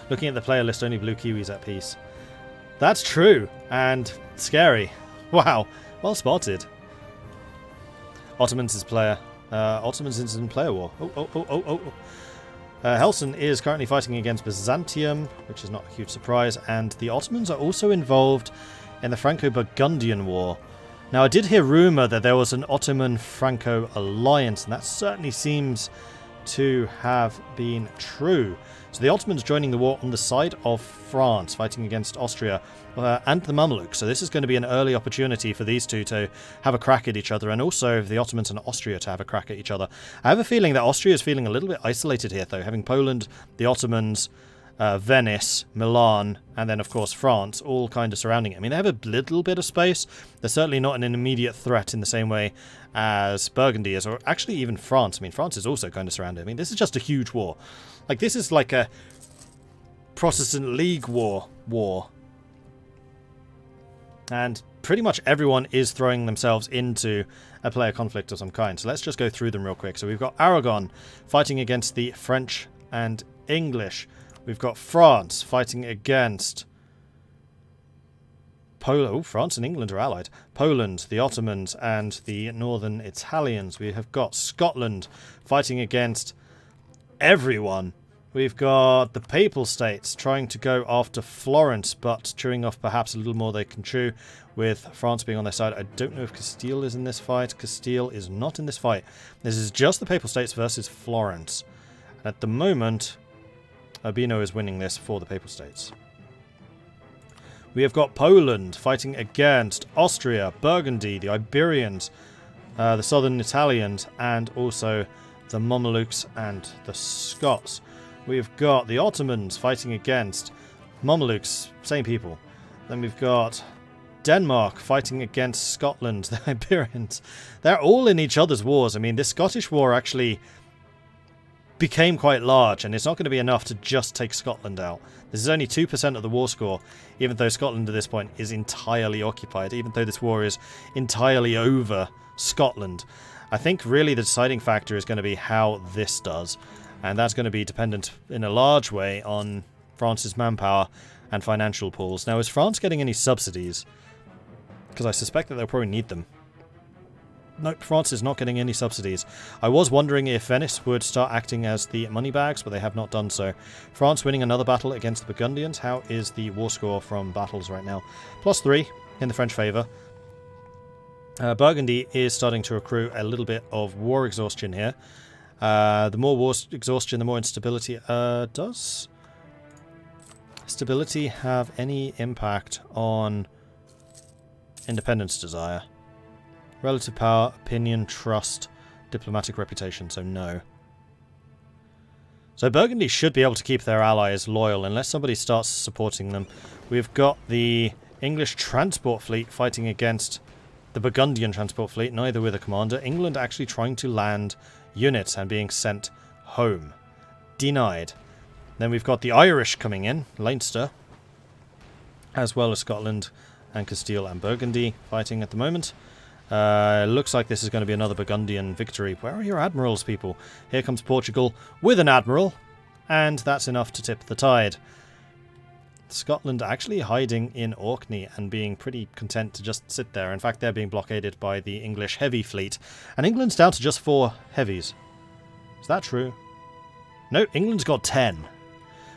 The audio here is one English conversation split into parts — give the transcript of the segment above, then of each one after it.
Looking at the player list, only blue Kiwis at peace. That's true, and scary. Wow, well spotted. Ottomans is player. Ottomans is in player war. Oh. Helson is currently fighting against Byzantium, which is not a huge surprise, and the Ottomans are also involved in the Franco-Burgundian War. Now, I did hear rumour that there was an Ottoman-Franco alliance, and that certainly seems to have been true. So the Ottomans joining the war on the side of France, fighting against Austria and the Mamluks. So this is going to be an early opportunity for these two to have a crack at each other, and also the Ottomans and Austria to have a crack at each other. I have a feeling that Austria is feeling a little bit isolated here, though, having Poland, the Ottomans, Venice, Milan, and then, of course, France, all kind of surrounding it. I mean, they have a little bit of space. They're certainly not an immediate threat in the same way as Burgundy is, or actually even France. I mean, France is also kind of surrounded. I mean, this is just a huge war. Like, this is like a Protestant League war. And pretty much everyone is throwing themselves into a player conflict of some kind. So let's just go through them real quick. So we've got Aragon fighting against the French and English. We've got France fighting against Poland. Oh, France and England are allied. Poland, the Ottomans, and the Northern Italians. We have got Scotland fighting against everyone. We've got the Papal States trying to go after Florence, but chewing off perhaps a little more they can chew, with France being on their side. I don't know if Castile is in this fight. Castile is not in this fight. This is just the Papal States versus Florence. And at the moment, Urbino is winning this for the Papal States. We have got Poland fighting against Austria, Burgundy, the Iberians, the Southern Italians, and also the Mamelukes and the Scots. We've got the Ottomans fighting against Mamelukes, same people. Then we've got Denmark fighting against Scotland, the Iberians. They're all in each other's wars. I mean, this Scottish war actually became quite large, and it's not going to be enough to just take Scotland out. This is only 2% of the war score, even though Scotland at this point is entirely occupied, even though this war is entirely over Scotland. I think really the deciding factor is going to be how this does, and that's going to be dependent in a large way on France's manpower and financial pools. Now, is France getting any subsidies? Because I suspect that they'll probably need them. Nope, France is not getting any subsidies. I was wondering if Venice would start acting as the money bags, but they have not done so. France winning another battle against the Burgundians. How is the war score from battles right now? +3 in the French favour. Burgundy is starting to accrue a little bit of war exhaustion here. The more war exhaustion, the more instability. Does stability have any impact on independence desire? Relative power, opinion, trust, diplomatic reputation, so no. So Burgundy should be able to keep their allies loyal unless somebody starts supporting them. We've got the English transport fleet fighting against the Burgundian transport fleet, neither with a commander. England actually trying to land units and being sent home. Denied. Then we've got the Irish coming in, Leinster, as well as Scotland and Castile and Burgundy fighting at the moment. Looks like this is going to be another Burgundian victory. Where are your admirals, people? Here comes Portugal with an admiral, and that's enough to tip the tide. Scotland actually hiding in Orkney and being pretty content to just sit there. In fact, they're being blockaded by the English heavy fleet, and England's down to just 4 heavies. Is that true? No, England's got 10.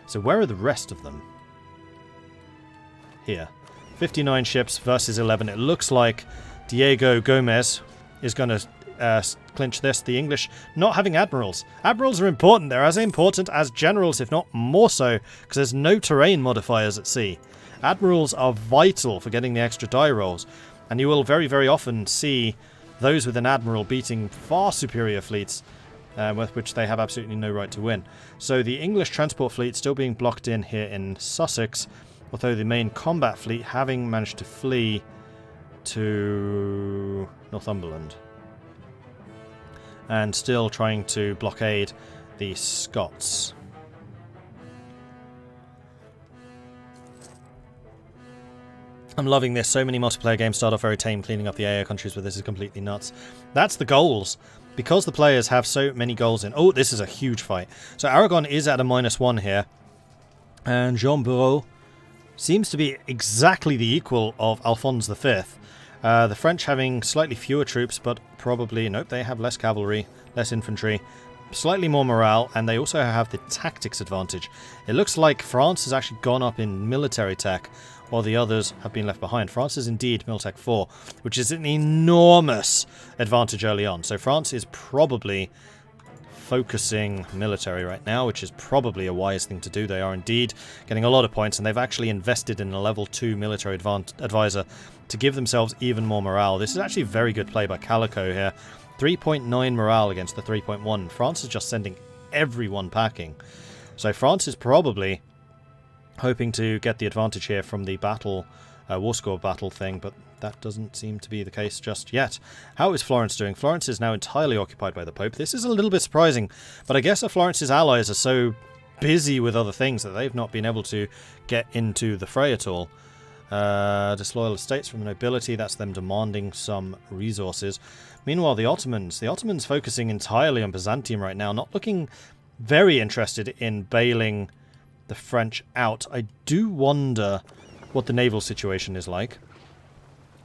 So where are the rest of them? Here. 59 ships versus 11. It looks like Diego Gomez is going to clinch this. The English not having admirals. Admirals are important. They're as important as generals, if not more so, because there's no terrain modifiers at sea. Admirals are vital for getting the extra die rolls, and you will very, very often see those with an admiral beating far superior fleets with which they have absolutely no right to win. So the English transport fleet still being blocked in here in Sussex, although the main combat fleet having managed to flee to Northumberland and still trying to blockade the Scots. I'm loving this. So many multiplayer games start off very tame, cleaning up the AA countries, but this is completely nuts. That's the goals. Because the players have so many goals in... Oh, this is a huge fight. So Aragon is at a -1 here. And Jean Bureau seems to be exactly the equal of Alphonse V. The French having slightly fewer troops, but probably, nope, they have less cavalry, less infantry, slightly more morale, and they also have the tactics advantage. It looks like France has actually gone up in military tech, while the others have been left behind. France is indeed Miltech 4, which is an enormous advantage early on. So France is probably focusing military right now, which is probably a wise thing to do. They are indeed getting a lot of points, and they've actually invested in a level 2 military advisor to give themselves even more morale. This is actually a very good play by Calico here. 3.9 morale against the 3.1. France is just sending everyone packing. So France is probably hoping to get the advantage here from the battle, war score battle thing, but that doesn't seem to be the case just yet. How is Florence doing? Florence is now entirely occupied by the Pope. This is a little bit surprising, but I guess that Florence's allies are so busy with other things that they've not been able to get into the fray at all. Disloyal estates from the nobility, that's them demanding some resources. Meanwhile, the Ottomans focusing entirely on Byzantium right now, not looking very interested in bailing the French out. I do wonder what the naval situation is like.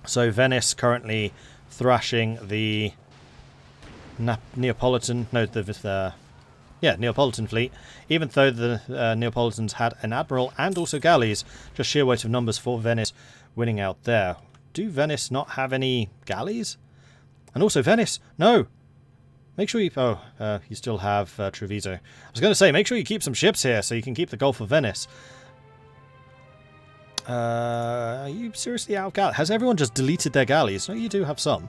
So Venice currently thrashing the Neapolitan fleet, even though the Neapolitans had an admiral and also galleys. Just sheer weight of numbers for Venice winning out there. Do Venice not have any galleys? And also Venice, no! Make sure you... you still have Treviso. I was going to say, make sure you keep some ships here so you can keep the Gulf of Venice. Are you seriously out of galleys? Has everyone just deleted their galleys? No, you do have some.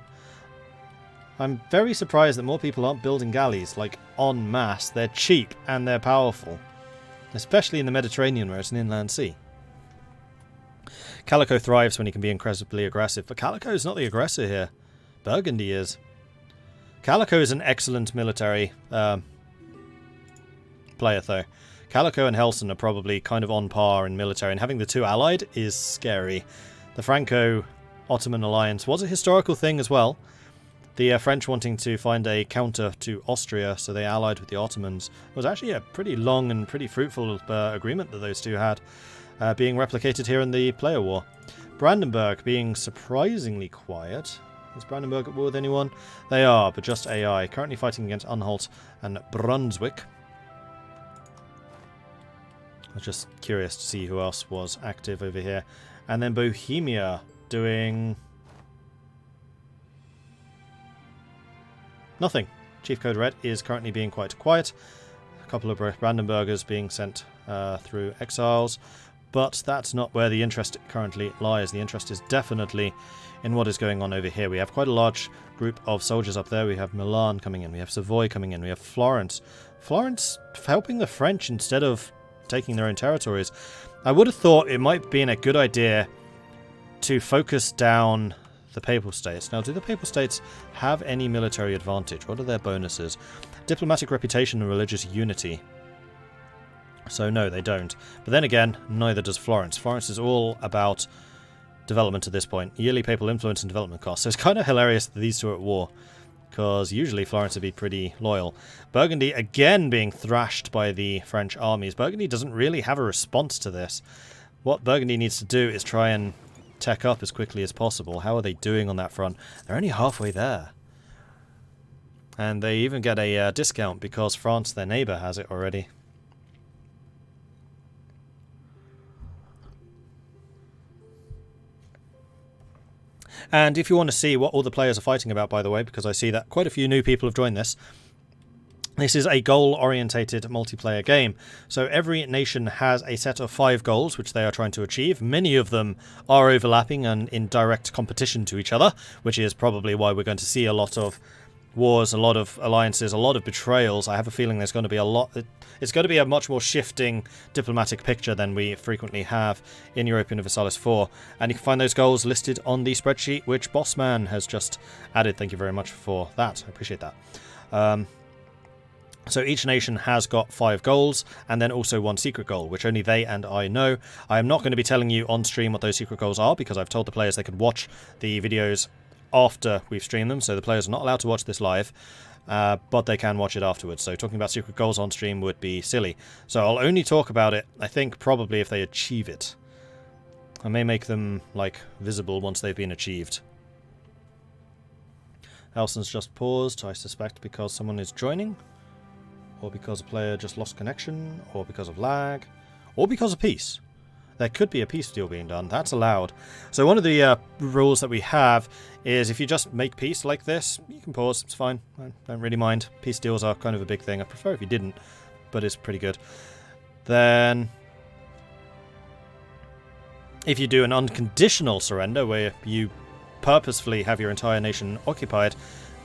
I'm very surprised that more people aren't building galleys, like, en masse. They're cheap and they're powerful. Especially in the Mediterranean, where it's an inland sea. Calico thrives when he can be incredibly aggressive, but Calico is not the aggressor here. Burgundy is. Calico is an excellent military player, though. Calico and Helson are probably kind of on par in military, and having the two allied is scary. The Franco-Ottoman alliance was a historical thing as well. The French wanting to find a counter to Austria, so they allied with the Ottomans. It was actually a pretty long and pretty fruitful agreement that those two had, being replicated here in the Player War. Brandenburg being surprisingly quiet. Is Brandenburg at war with anyone? They are, but just AI. Currently fighting against Anhalt and Brunswick. I was just curious to see who else was active over here. And then Bohemia doing... nothing. Chief Code Red is currently being quite quiet. A couple of Brandenburgers being sent through exiles. But that's not where the interest currently lies. The interest is definitely in what is going on over here. We have quite a large group of soldiers up there. We have Milan coming in. We have Savoy coming in. We have Florence. Florence helping the French instead of taking their own territories. I would have thought it might have been a good idea to focus down the Papal States. Now, do the Papal States have any military advantage? What are their bonuses? Diplomatic reputation and religious unity. So no, they don't. But then again, neither does Florence. Florence is all about development at this point. Yearly papal influence and development costs. So it's kind of hilarious that these two are at war, because usually Florence would be pretty loyal. Burgundy again being thrashed by the French armies. Burgundy doesn't really have a response to this. What Burgundy needs to do is try and tech up as quickly as possible. How are they doing on that front? They're only halfway there. And they even get a discount because France, their neighbour, has it already. And if you want to see what all the players are fighting about, by the way, because I see that quite a few new people have joined this, this is a goal-orientated multiplayer game. So every nation has a set of 5 goals which they are trying to achieve. Many of them are overlapping and in direct competition to each other, which is probably why we're going to see a lot of wars, a lot of alliances, a lot of betrayals. I have a feeling there's going to be a lot... It's going to be a much more shifting diplomatic picture than we frequently have in Europa Universalis IV. And you can find those goals listed on the spreadsheet, which Bossman has just added. Thank you very much for that. I appreciate that. So each nation has got 5 goals, and then also 1 secret goal, which only they and I know. I am not going to be telling you on stream what those secret goals are, because I've told the players they could watch the videos after we've streamed them, so the players are not allowed to watch this live. but they can watch it afterwards. So talking about secret goals on stream would be silly. So I'll only talk about it, I think, probably if they achieve it. I may make them, like, visible once they've been achieved. Elson's just paused, I suspect because someone is joining, or because a player just lost connection, or because of lag, or because of peace. There could be a peace deal being done. That's allowed. So one of the rules that we have is if you just make peace like this, you can pause. It's fine. I don't really mind. Peace deals are kind of a big thing. I prefer if you didn't, but it's pretty good. Then if you do an unconditional surrender where you purposefully have your entire nation occupied,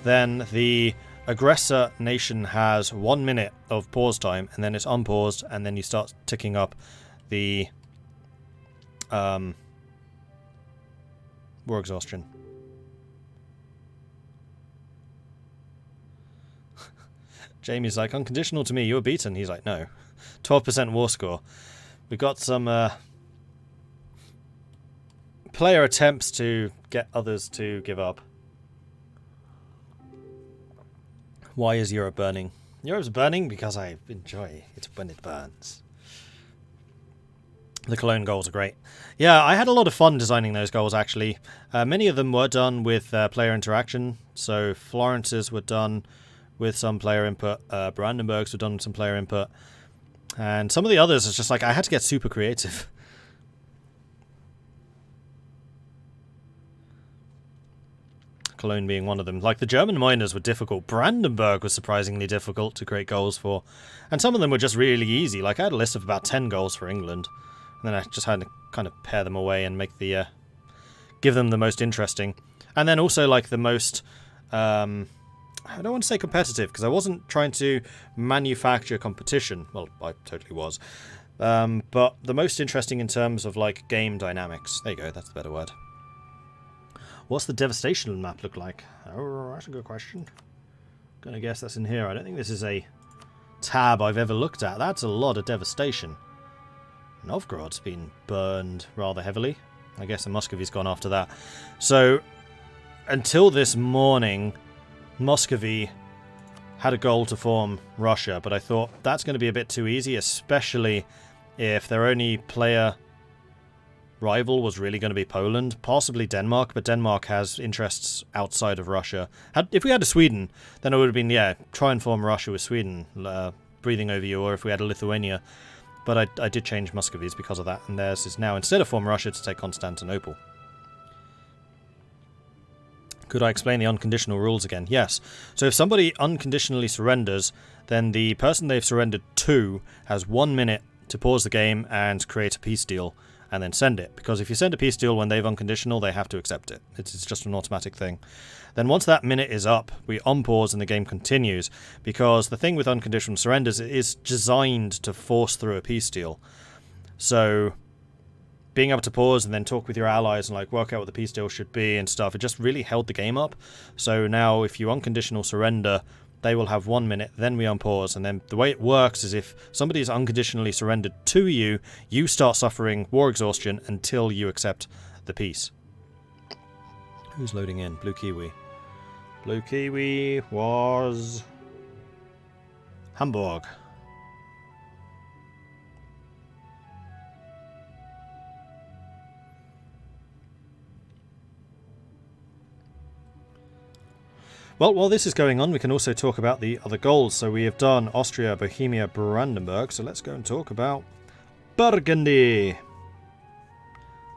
then the aggressor nation has 1 minute of pause time, and then it's unpaused, and then you start ticking up the war exhaustion. Jamie's like, unconditional to me, you were beaten. He's like, no. 12% war score. We got some player attempts to get others to give up. Why is Europe burning? Europe's burning because I enjoy it when it burns. The Cologne goals are great. Yeah, I had a lot of fun designing those goals, actually. Many of them were done with player interaction. So Florence's were done with some player input. Brandenburg's were done with some player input. And some of the others, it's just like I had to get super creative. Cologne being one of them. Like, the German miners were difficult. Brandenburg was surprisingly difficult to create goals for. And some of them were just really easy. Like, I had a list of about 10 goals for England. And then I just had to kind of pair them away and make the... give them the most interesting. And then also, like, the most... I don't want to say competitive, because I wasn't trying to manufacture competition. Well, I totally was. But the most interesting in terms of, like, game dynamics. There you go, that's the better word. What's the devastation map look like? Oh, that's a good question. Gonna guess that's in here. I don't think this is a tab I've ever looked at. That's a lot of devastation. Novgorod's been burned rather heavily. I guess the Muscovy's gone after that. So, until this morning, Muscovy had a goal to form Russia, but I thought that's going to be a bit too easy, especially if their only player rival was really going to be Poland, possibly Denmark, but Denmark has interests outside of Russia. If we had a Sweden, then it would have been, yeah, try and form Russia with Sweden, breathing over you, or if we had a Lithuania. But I did change Muscovy's because of that, and theirs is now, instead of form Russia, to take Constantinople. Could I explain the unconditional rules again? Yes. So if somebody unconditionally surrenders, then the person they've surrendered to has 1 minute to pause the game and create a peace deal, and then send it. Because if you send a peace deal when they've unconditional, they have to accept it. It's just an automatic thing. Then once that minute is up, we unpause and the game continues. Because the thing with unconditional surrenders is designed to force through a peace deal. So being able to pause and then talk with your allies and like work out what the peace deal should be and stuff, it just really held the game up. So now if you unconditional surrender, they will have 1 minute, then we unpause, and then the way it works is if somebody is unconditionally surrendered to you, you start suffering war exhaustion until you accept the peace. Who's loading in? Blue Kiwi. Blue Kiwi was Hamburg. Well, while this is going on, we can also talk about the other goals. So we have done Austria, Bohemia, Brandenburg. So let's go and talk about Burgundy. I'm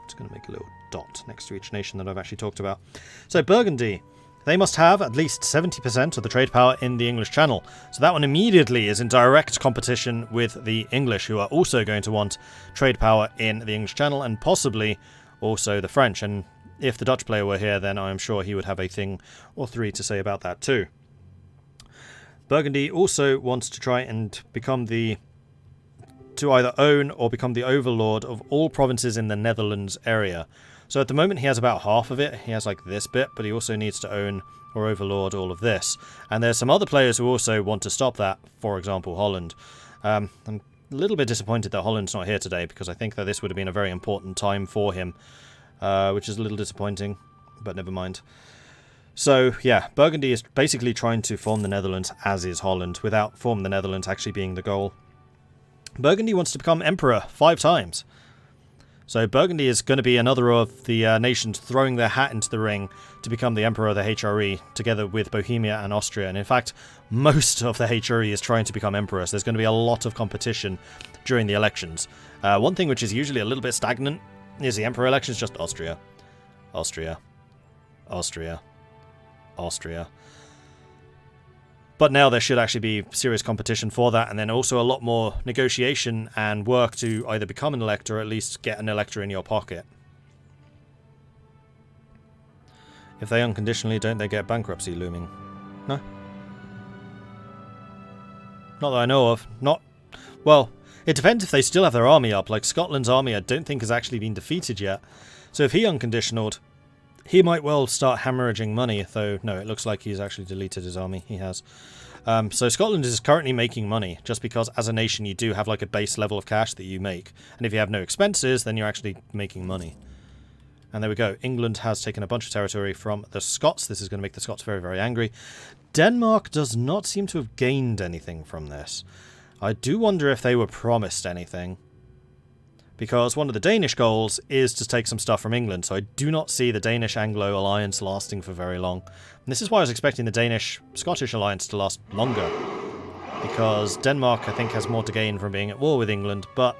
just going to make a little dot next to each nation that I've actually talked about. So Burgundy, they must have at least 70% of the trade power in the English Channel. So that one immediately is in direct competition with the English, who are also going to want trade power in the English Channel, and possibly also the French. And if the Dutch player were here, then I'm sure he would have a thing or three to say about that too. Burgundy also wants to try and become to either own or become the overlord of all provinces in the Netherlands area. So at the moment he has about half of it. He has like this bit, but he also needs to own or overlord all of this. And there's some other players who also want to stop that, for example Holland. I'm a little bit disappointed that Holland's not here today, because I think that this would have been a very important time for him. Which is a little disappointing, but never mind. So, yeah, Burgundy is basically trying to form the Netherlands, as is Holland, without form the Netherlands actually being the goal. Burgundy wants to become emperor 5 times. So Burgundy is going to be another of the nations throwing their hat into the ring to become the emperor of the HRE, together with Bohemia and Austria. And in fact, most of the HRE is trying to become emperors. There's going to be a lot of competition during the elections. One thing which is usually a little bit stagnant is the emperor elections, just Austria. Austria. Austria. Austria. But now there should actually be serious competition for that, and then also a lot more negotiation and work to either become an elector or at least get an elector in your pocket. If they unconditionally, don't they get bankruptcy looming? No? Not that I know of. Not... Well, it depends if they still have their army up. Like, Scotland's army I don't think has actually been defeated yet. So if he unconditionaled, he might well start hemorrhaging money, though no, it looks like he's actually deleted his army. He has. So Scotland is currently making money, just because as a nation you do have like a base level of cash that you make. And if you have no expenses, then you're actually making money. And there we go. England has taken a bunch of territory from the Scots. This is going to make the Scots very, very angry. Denmark does not seem to have gained anything from this. I do wonder if they were promised anything, because one of the Danish goals is to take some stuff from England, so I do not see the Danish-Anglo alliance lasting for very long. And this is why I was expecting the Danish-Scottish alliance to last longer, because Denmark, I think, has more to gain from being at war with England, but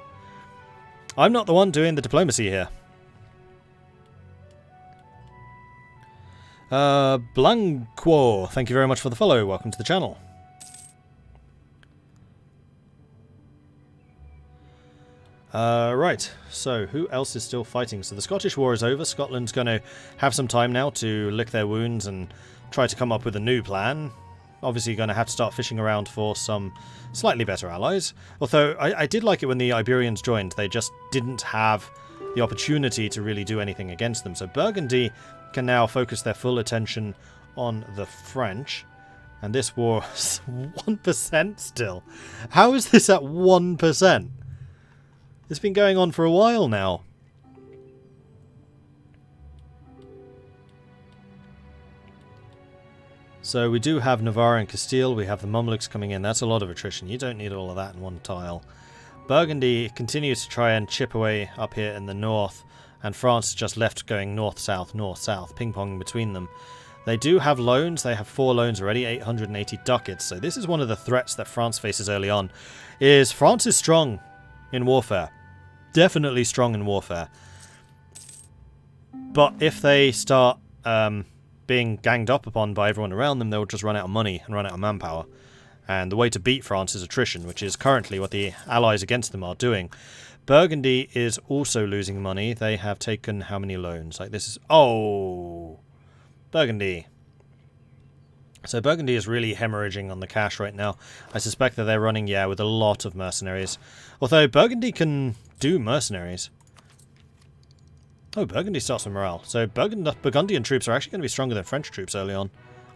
I'm not the one doing the diplomacy here. Blanco, thank you very much for the follow. Welcome to the channel. Right, so who else is still fighting? So the Scottish war is over. Scotland's going to have some time now to lick their wounds and try to come up with a new plan. Obviously going to have to start fishing around for some slightly better allies. Although I did like it when the Iberians joined. They just didn't have the opportunity to really do anything against them. So Burgundy can now focus their full attention on the French. And this war is 1% still. How is this at 1%? It's been going on for a while now. So we do have Navarre and Castile. We have the Mamluks coming in. That's a lot of attrition. You don't need all of that in one tile. Burgundy continues to try and chip away up here in the north. And France is just left going north-south, north-south, ping-pong between them. They do have loans. They have 4 loans already, 880 ducats. So this is one of the threats that France faces early on. Is France is strong in warfare. Definitely strong in warfare. But if they start being ganged up upon by everyone around them, they'll just run out of money and run out of manpower. And the way to beat France is attrition, which is currently what the allies against them are doing. Burgundy is also losing money. They have taken how many loans? Like this is... Oh! Burgundy. So Burgundy is really hemorrhaging on the cash right now. I suspect that they're running, yeah, with a lot of mercenaries. Although Burgundy can do mercenaries. Oh, Burgundy starts with morale. So Burgundian troops are actually going to be stronger than French troops early on.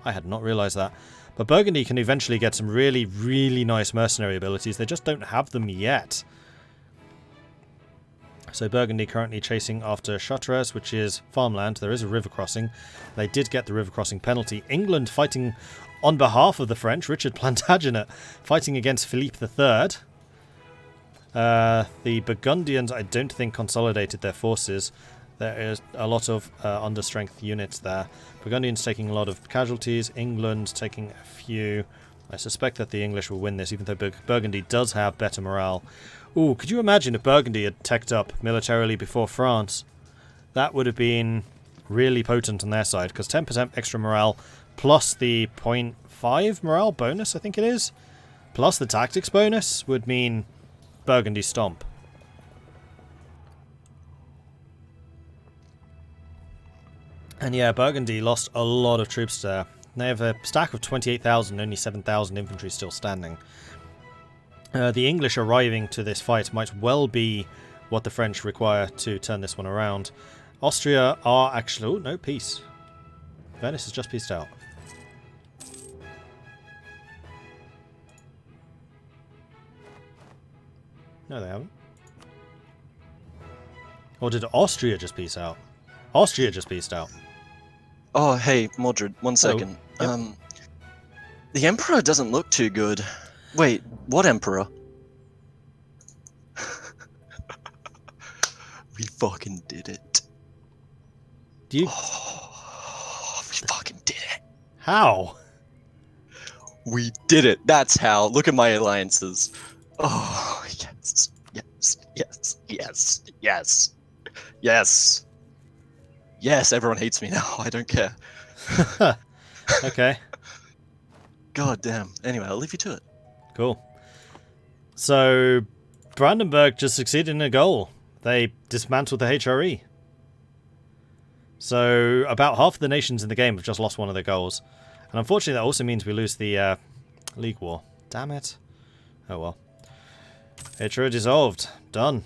I had not realised that. But Burgundy can eventually get some really, really nice mercenary abilities. They just don't have them yet. So Burgundy currently chasing after Chartres, which is farmland. There is a river crossing. They did get the river crossing penalty. England fighting on behalf of the French. Richard Plantagenet fighting against Philippe III. The Burgundians, I don't think, consolidated their forces. There is a lot of understrength units there. Burgundians taking a lot of casualties. England taking a few. I suspect that the English will win this, even though Burgundy does have better morale. Ooh, could you imagine if Burgundy had teched up militarily before France? That would have been really potent on their side, because 10% extra morale, plus the 0.5 morale bonus, I think it is, plus the tactics bonus, would mean Burgundy stomp. And yeah, Burgundy lost a lot of troops there. They have a stack of 28,000, only 7,000 infantry still standing. The English arriving to this fight might well be what the French require to turn this one around. Austria are actually... Oh, no, peace. Venice has just peaced out. No, they haven't. Or did Austria just peace out? Austria just peaced out. Oh, hey, Mordred, one Hello. second. Yep. The Emperor doesn't look too good. Wait, what Emperor? We fucking did it. Do you... Oh, we fucking did it. How? We did it. That's how. Look at my alliances. Oh, yes. Yes. Yes. Yes. Yes. Yes. Yes, everyone hates me now. I don't care. Okay. God damn. Anyway, I'll leave you to it. Cool. So, Brandenburg just succeeded in a goal. They dismantled the HRE. So, about half of the nations in the game have just lost one of their goals. And unfortunately, that also means we lose the League War. Damn it. Oh well. HRE dissolved. Done.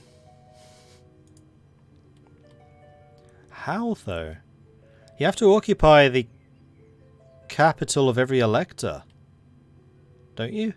How, though? You have to occupy the capital of every elector. Don't you?